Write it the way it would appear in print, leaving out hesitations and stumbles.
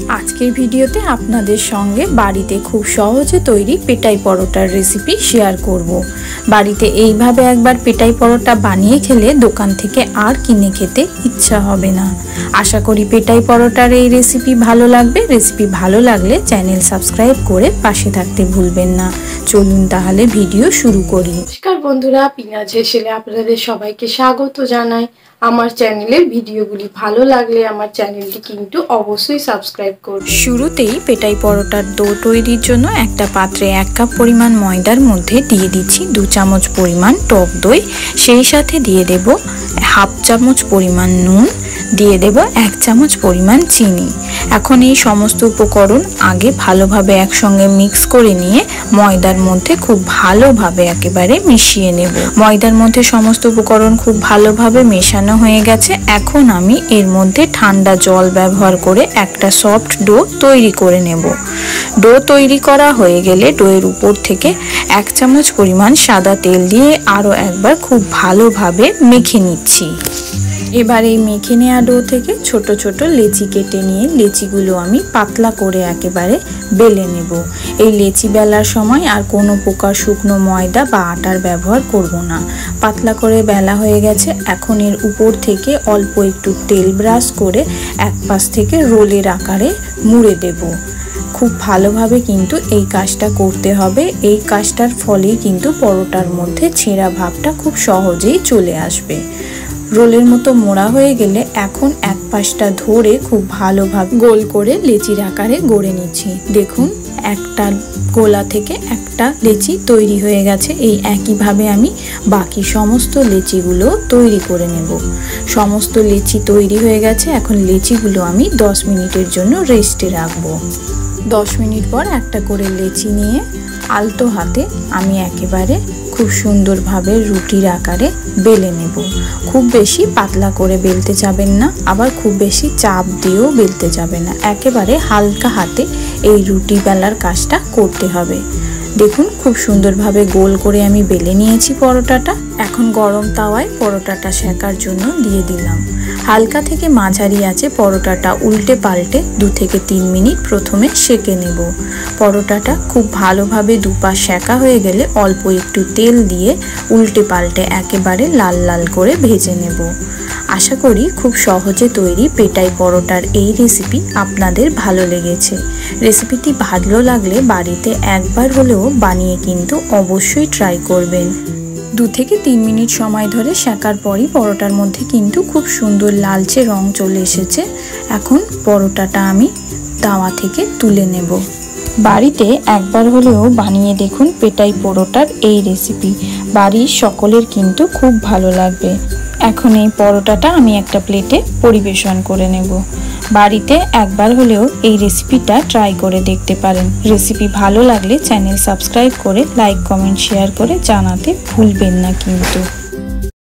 আজকের ভিডিওতে আপনাদের সঙ্গে বাড়িতে খুব সহজে তৈরি পেটাই পরোটার রেসিপি শেয়ার করব। বাড়িতে এইভাবে একবার পেটাই পরোটা বানিয়ে খেলে দোকান থেকে আর কিনে খেতে ইচ্ছা হবে না। আশা করি পেটাই পরোটার এই রেসিপি ভালো লাগবে। রেসিপি ভালো লাগলে চ্যানেল সাবস্ক্রাইব করে পাশে থাকতে ভুলবেন না। চলুন তাহলে ভিডিও শুরু করি। নমস্কার বন্ধুরা, পিঁয়াজ হেসেলে আপনাদের সবাইকে স্বাগত জানাই। আমার চ্যানেলের ভিডিওগুলি ভালো লাগলে আমার চ্যানেলটি কিন্তু অবশ্যই সাবস্ক্রাইব করুন। শুরুতেই পেটাই পরোটার ডো তৈরির জন্য একটা পাত্রে 1 কাপ পরিমাণ ময়দার মধ্যে দিয়ে দিচ্ছি 2 চামচ পরিমাণ টক দই, সেই সাথে দিয়ে দেব 1/2 চামচ পরিমাণ নুন, দিয়ে দেব 1 চামচ পরিমাণ চিনি। এখন এই সমস্ত উপকরণ আগে ভালোভাবে একসঙ্গে মিক্স করে নিয়ে ময়দার মধ্যে খুব ভালোভাবে একেবারে মিশিয়ে নেব। ময়দার মধ্যে সমস্ত উপকরণ খুব ভালোভাবে মেশানো হয়ে গেছে। এখন আমি এর মধ্যে ঠান্ডা জল ব্যবহার করে একটা সফট ডো তৈরি করে নেব। ডো তৈরি করা হয়ে গেলে ডোয়ের উপর থেকে 1 চামচ পরিমাণ সাদা তেল দিয়ে আরও একবার খুব ভালোভাবে মেখে নিচ্ছি। এবার এই মেখে নেওয়া ডো থেকে ছোট ছোট লেচি কেটে নিয়ে লেচিগুলো আমি পাতলা করে একেবারে বেলে নেব। এই লেচি বেলার সময় আর কোনো প্রকার শুকনো ময়দা বা আটার ব্যবহার করব না। পাতলা করে বেলা হয়ে গেছে। এখন এর উপর থেকে অল্প একটু তেল ব্রাশ করে এক পাশ থেকে রোলের আকারে মুড়ে দেব। খুব ভালোভাবে কিন্তু এই কাজটা করতে হবে। এই কাজটার ফলেই কিন্তু পরোটার মধ্যে ছেঁড়া ভাবটা খুব সহজেই চলে আসবে। রোলের মতো মোড়া হয়ে গেলে এখন এক পাশটা ধরে খুব ভালোভাবে গোল করে লেচির আকারে গড়ে নিচ্ছি। দেখুন, একটা গোলা থেকে একটা লেচি তৈরি হয়ে গেছে। এই একইভাবে আমি বাকি সমস্ত লেচিগুলো তৈরি করে নেব। সমস্ত লেচি তৈরি হয়ে গেছে। এখন লেচিগুলো আমি 10 মিনিটের জন্য রেস্টে রাখবো। 10 মিনিট পর একটা করে লেচি নিয়ে আলতো হাতে আমি একেবারে খুব সুন্দরভাবে রুটির আকারে বেলে নেব। খুব বেশি পাতলা করে বেলতে যাবেন না, আবার খুব বেশি চাপ দিয়েও বেলতে যাবেন না। একেবারে হালকা হাতে এই রুটি বেলার কাজটা করতে হবে। দেখুন, খুব সুন্দরভাবে গোল করে আমি বেলে নিয়েছি পরোটাটা। এখন গরম তাওয়ায় পরোটাটা সেকার জন্য দিয়ে দিলাম। হালকা থেকে মাঝারি আঁচে পরোটাটা উল্টে পাল্টে 2 থেকে 3 মিনিট প্রথমে সেকে নেব। পরোটাটা খুব ভালোভাবে দুপাশ সেকা হয়ে গেলে অল্প একটু তেল দিয়ে উল্টে পাল্টে একেবারে লাল লাল করে ভেজে নেব। আশা করি খুব সহজে তৈরি পেটাই পরোটার এই রেসিপি আপনাদের ভালো লেগেছে। রেসিপিটি ভালো লাগলে বাড়িতে একবার হলেও বানিয়ে কিন্তু অবশ্যই ট্রাই করবেন। 2 থেকে 3 মিনিট সময় ধরে সেকার পরই পরোটার মধ্যে কিন্তু খুব সুন্দর লালচে রং চলে এসেছে। এখন পরোটাটা আমি তাওয়া থেকে তুলে নেব। বাড়িতে একবার হলেও বানিয়ে দেখুন পেটাই পরোটার এই রেসিপি। বাড়ির সকলের কিন্তু খুব ভালো লাগবে। এখন এই পরোটাটা আমি একটা প্লেটে পরিবেশন করে নেব। বাড়িতে একবার হলেও এই রেসিপিটা ট্রাই করে দেখতে পারেন। রেসিপি ভালো লাগলে চ্যানেল সাবস্ক্রাইব করে লাইক, কমেন্ট, শেয়ার করে জানাতে ভুলবেন না কিন্তু।